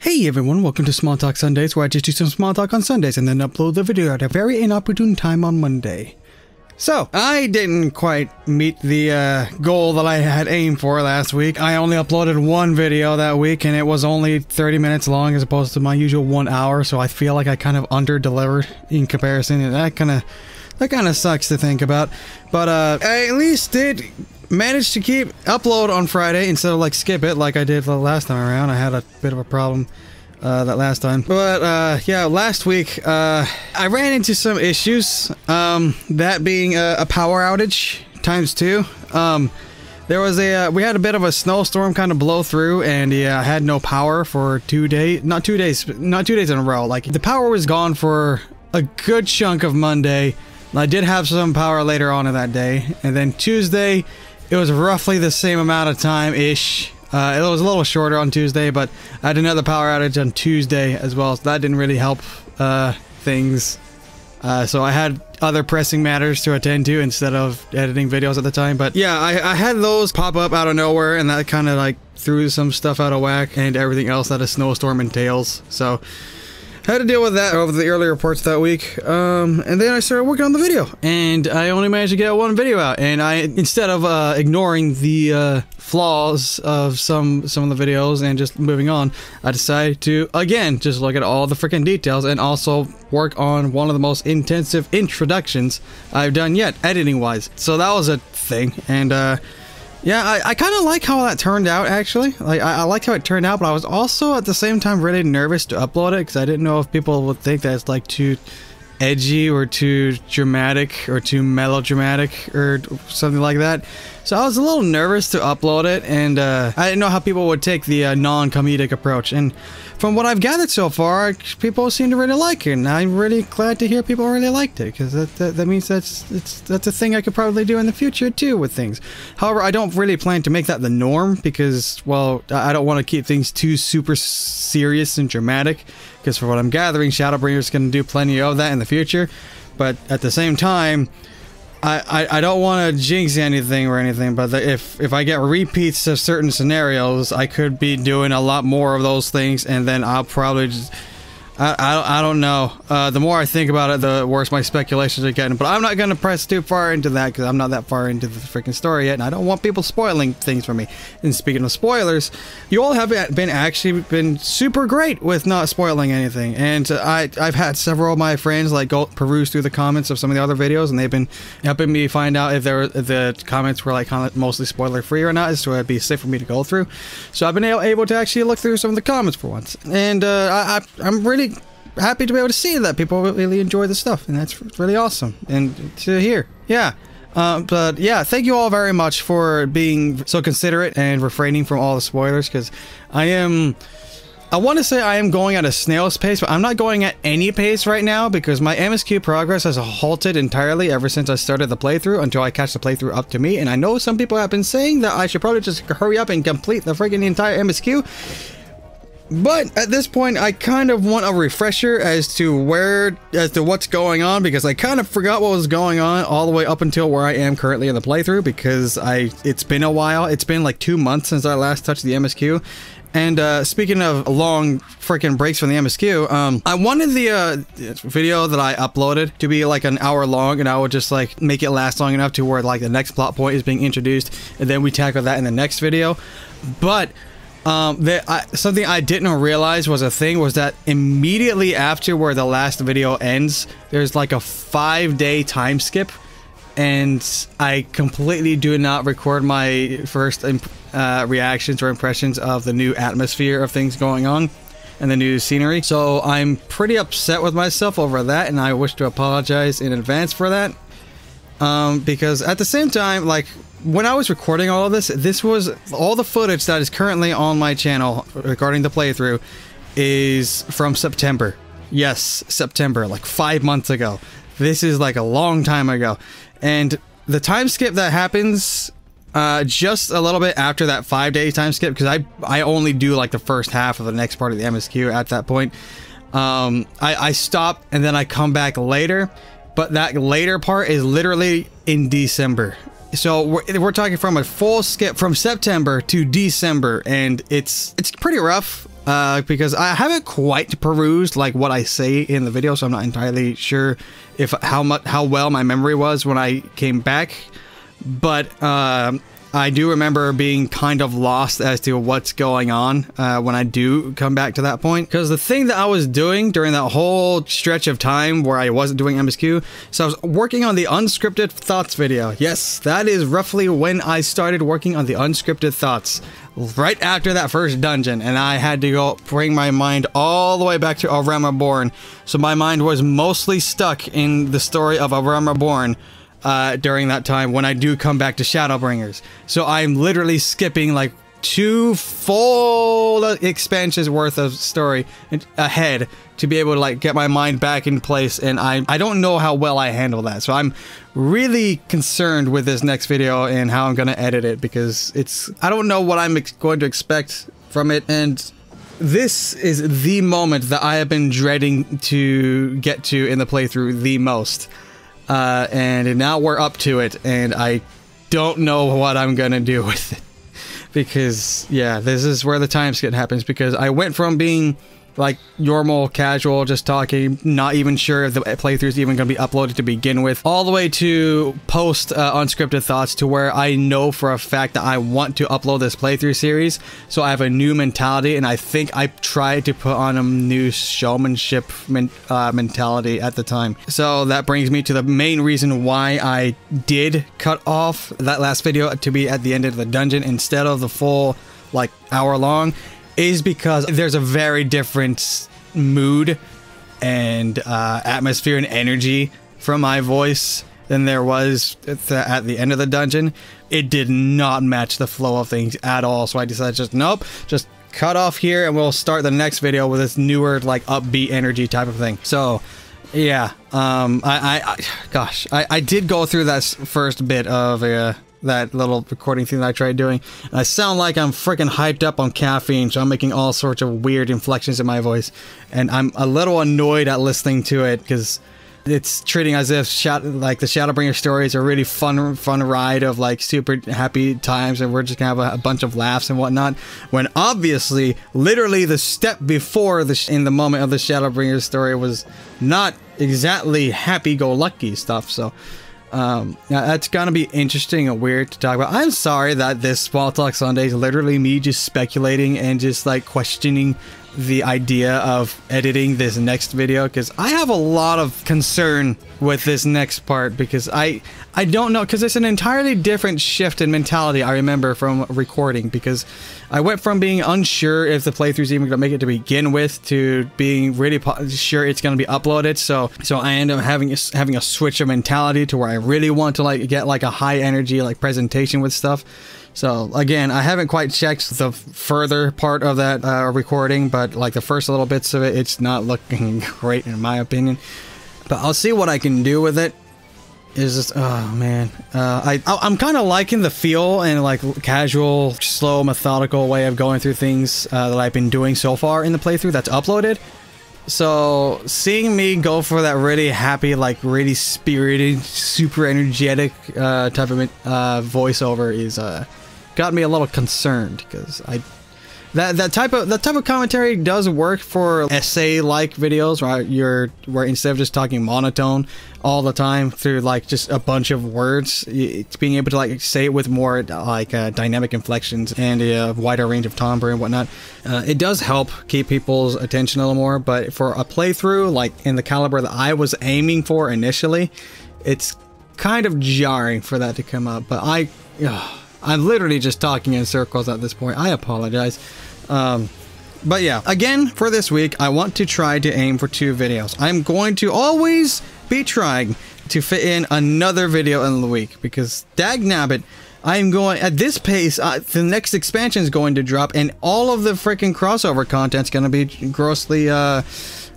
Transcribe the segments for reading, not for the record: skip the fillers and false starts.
Hey everyone, welcome to Small Talk Sundays, where I just do some small talk on Sundays and then upload the video at a very inopportune time on Monday. So, I didn't quite meet the goal that I had aimed for last week. I only uploaded one video that week and it was only 30 minutes long as opposed to my usual 1 hour, so I feel like I kind of under-delivered in comparison, and that kind of sucks to think about. But I at least did manage to keep upload on Friday instead of like skip it like I did the last time around. I had a bit of a problem that last time. But yeah, last week I ran into some issues, that being a power outage times 2. There was we had a bit of a snowstorm kind of blow through, and I had no power for 2 days, not 2 days in a row. Like, the power was gone for a good chunk of Monday. I did have some power later on in that day, and then Tuesday it was roughly the same amount of time-ish. It was a little shorter on Tuesday, but I had another power outage on Tuesday as well, so that didn't really help things. So I had other pressing matters to attend to instead of editing videos at the time. But yeah, I had those pop up out of nowhere, and that kind of like threw some stuff out of whack and everything else that a snowstorm entails. So I had to deal with that over the early reports that week, and then I started working on the video, and I only managed to get one video out, and instead of ignoring the flaws of some of the videos and just moving on, I decided to, again, just look at all the freaking details and also work on one of the most intensive introductions I've done yet, editing-wise. So that was a thing, and yeah, I kind of like how that turned out, actually. Like, I like how it turned out, but I was also at the same time really nervous to upload it because I didn't know if people would think that it's like too edgy or too dramatic or too melodramatic or something like that. So I was a little nervous to upload it, and I didn't know how people would take the non-comedic approach. And from what I've gathered so far, people seem to really like it, and I'm really glad to hear people really liked it, because that means that's a thing I could probably do in the future too with things. However, I don't really plan to make that the norm because, well, I don't want to keep things too super serious and dramatic, because for what I'm gathering, Shadowbringer's going to do plenty of that in the future. But at the same time, I don't want to jinx anything or anything, but if I get repeats of certain scenarios, I could be doing a lot more of those things, and then I'll probably just... I don't know. The more I think about it, the worse my speculations are getting. But I'm not going to press too far into that because I'm not that far into the freaking story yet, and I don't want people spoiling things for me. And speaking of spoilers, you all have been super great with not spoiling anything. And I've had several of my friends like go peruse through the comments of some of the other videos, and they've been helping me find out if the comments were like kind of mostly spoiler free or not, so it'd be safe for me to go through. So I've been able to actually look through some of the comments for once, and I'm really happy to be able to see that people really enjoy the stuff, and that's really awesome and to hear. Yeah. But yeah, thank you all very much for being so considerate and refraining from all the spoilers, because I want to say I am going at a snail's pace, but I'm not going at any pace right now because my MSQ progress has halted entirely ever since I started the playthrough until I catch the playthrough up to me. And I know some people have been saying that I should probably just hurry up and complete the freaking entire MSQ. But at this point, I kind of want a refresher as to what's going on, because I kind of forgot what was going on all the way up until where I am currently in the playthrough, because it's been a while. It's been like 2 months since I last touched the MSQ. And speaking of long freaking breaks from the MSQ, I wanted the video that I uploaded to be like an hour long, and I would just like make it last long enough to where like the next plot point is being introduced, and then we tackle that in the next video. But something I didn't realize was a thing was that immediately after where the last video ends, there's like a 5-day time skip, and I completely do not record my first reactions or impressions of the new atmosphere of things going on and the new scenery. So I'm pretty upset with myself over that, and I wish to apologize in advance for that, because at the same time, like, when I was recording all of this was all the footage that is currently on my channel regarding the playthrough is from September. Yes, September, like 5 months ago. This is like a long time ago. And the time skip that happens just a little bit after that 5-day time skip, because I only do like the first half of the next part of the MSQ at that point. I stop and then I come back later, but that later part is literally in December. So we're talking from a full skip from September to December, and it's pretty rough. because I haven't quite perused like what I say in the video, so I'm not entirely sure if how well my memory was when I came back. But I do remember being kind of lost as to what's going on when I do come back to that point. Because the thing that I was doing during that whole stretch of time where I wasn't doing MSQ, so I was working on the Unscripted Thoughts video. Yes, that is roughly when I started working on the Unscripted Thoughts. Right after that first dungeon, and I had to go bring my mind all the way back to A Realm Reborn. So my mind was mostly stuck in the story of A Realm Reborn during that time when I do come back to Shadowbringers. So I'm literally skipping like 2 full expansions worth of story ahead to be able to like get my mind back in place, and I don't know how well I handle that. So I'm really concerned with this next video and how I'm going to edit it, because I don't know what I'm going to expect from it, and this is the moment that I have been dreading to get to in the playthrough the most. And now we're up to it, and I don't know what I'm gonna do with it. Because, yeah, this is where the time skip happens, because I went from being like normal, casual, just talking, not even sure if the playthrough is even going to be uploaded to begin with, all the way to post Unscripted Thoughts, to where I know for a fact that I want to upload this playthrough series. So I have a new mentality, and I think I tried to put on a new showmanship mentality at the time. So that brings me to the main reason why I did cut off that last video to be at the end of the dungeon instead of the full like hour long, is because there's a very different mood and atmosphere and energy from my voice than there was at the end of the dungeon. It did not match the flow of things at all, so I decided just cut off here, and we'll start the next video with this newer like upbeat energy type of thing. So yeah, I did go through that first bit of that little recording thing that I tried doing. And I sound like I'm freaking hyped up on caffeine, so I'm making all sorts of weird inflections in my voice. And I'm a little annoyed at listening to it, because it's treating as if like the Shadowbringer story is a really fun ride of like super happy times, and we're just gonna have a bunch of laughs and whatnot. When obviously, literally the step before in the moment of the Shadowbringer story was not exactly happy-go-lucky stuff. So that's gonna be interesting and weird to talk about. I'm sorry that this Small Talk Sunday is literally me just speculating and just like questioning the idea of editing this next video, because I have a lot of concern with this next part, because I don't know, because it's an entirely different shift in mentality I remember from recording, because I went from being unsure if the playthrough's even gonna make it to begin with to being really sure it's gonna be uploaded. So I end up having a switch of mentality to where I really want to like get like a high energy like presentation with stuff. So again, I haven't quite checked the further part of that recording, but like the first little bits of it, it's not looking great in my opinion. But I'll see what I can do with it. It's just, oh man, I'm kind of liking the feel and like casual, slow, methodical way of going through things that I've been doing so far in the playthrough that's uploaded. So seeing me go for that really happy, like really spirited, super energetic type of voiceover is got me a little concerned, because that type of commentary does work for essay-like videos, right? Where instead of just talking monotone all the time through like just a bunch of words, it's being able to like say it with more like dynamic inflections and a wider range of timbre and whatnot. It does help keep people's attention a little more, but for a playthrough like in the caliber that I was aiming for initially, it's kind of jarring for that to come up. But I'm literally just talking in circles at this point. I apologize. But yeah, again, for this week, I want to try to aim for 2 videos. I'm going to always be trying to fit in another video in the week, because dagnabbit, I'm going at this pace. The next expansion is going to drop, and all of the freaking crossover content's going to be grossly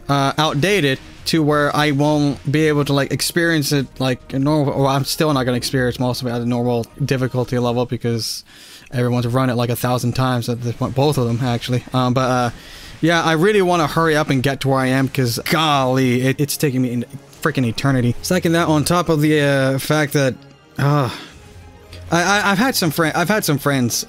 outdated, to where I won't be able to like experience it like a normal. Well, I'm still not going to experience most of it at a normal difficulty level, because everyone's run it like 1,000 times at this point, both of them actually. Yeah, I really want to hurry up and get to where I am, because golly, it's taking me freaking eternity. Second, that on top of the fact that I've had some friends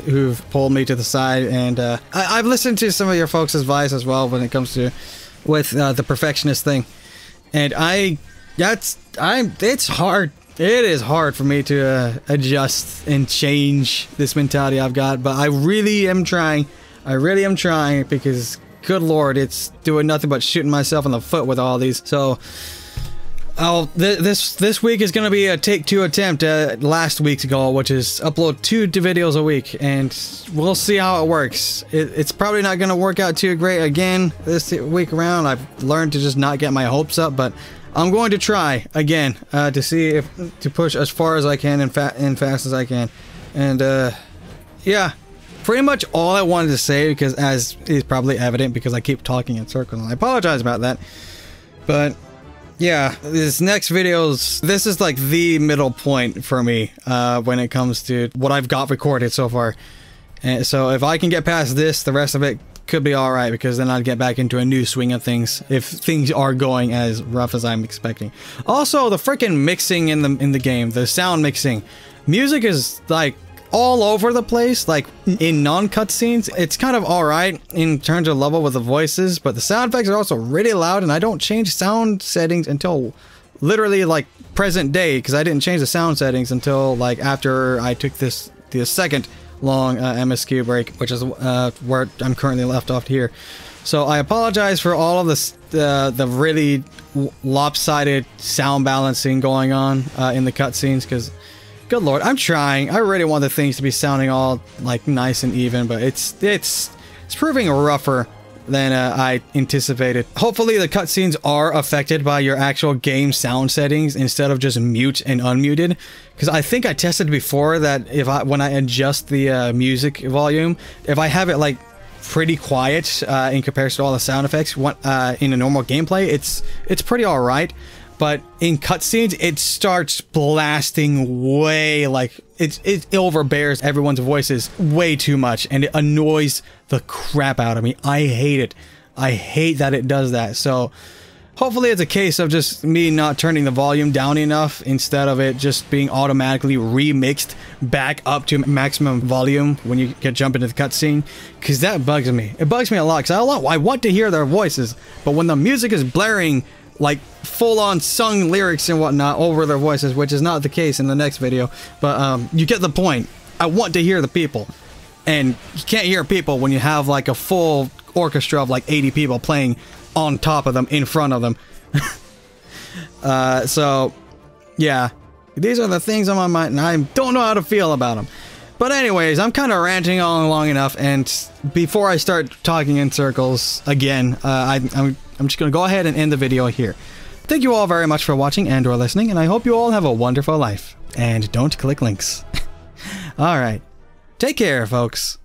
who've pulled me to the side, and I've listened to some of your folks' advice as well when it comes to with the perfectionist thing, and it's hard. It is hard for me to adjust and change this mentality I've got, but I really am trying. I really am trying, because good lord, it's doing nothing but shooting myself in the foot with all these. So this week is going to be a take 2 attempt at last week's goal, which is upload 2 videos a week, and we'll see how it works. It's probably not going to work out too great again this week around. I've learned to just not get my hopes up, but I'm going to try again to see to push as far as I can and fast as I can. And yeah, pretty much all I wanted to say, because as is probably evident because I keep talking in circles, and I apologize about that. But yeah, this next this is like the middle point for me when it comes to what I've got recorded so far. And so if I can get past this, the rest of it could be alright, because then I'd get back into a new swing of things if things are going as rough as I'm expecting. Also, the freaking mixing in the game, the sound mixing. Music is like all over the place, like in non-cutscenes. It's kind of alright in terms of level with the voices, but the sound effects are also really loud, and I don't change sound settings until literally like present day, because I didn't change the sound settings until like after I took the second long MSQ break, which is where I'm currently left off here. So I apologize for all of this, the really lopsided sound balancing going on in the cutscenes, because good lord, I'm trying. I really want the things to be sounding all like nice and even, but it's proving rougher than I anticipated. Hopefully the cutscenes are affected by your actual game sound settings instead of just mute and unmuted, because I think I tested before that when I adjust the music volume, if I have it like pretty quiet in comparison to all the sound effects in a normal gameplay, it's pretty alright. But in cutscenes, it starts blasting way, like, it overbears everyone's voices way too much, and it annoys the crap out of me. I hate it. I hate that it does that. So hopefully it's a case of just me not turning the volume down enough, instead of it just being automatically remixed back up to maximum volume when you jump into the cutscene, because that bugs me. It bugs me a lot, because I want to hear their voices, but when the music is blaring like full-on sung lyrics and whatnot over their voices, which is not the case in the next video, but you get the point. I want to hear the people, and you can't hear people when you have like a full orchestra of like 80 people playing on top of them, in front of them. So yeah, these are the things on my mind, and I don't know how to feel about them. But anyways, I'm kind of ranting on long enough, and before I start talking in circles again, I'm just going to go ahead and end the video here. Thank you all very much for watching and or listening, and I hope you all have a wonderful life. And don't click links. Alright. Take care, folks.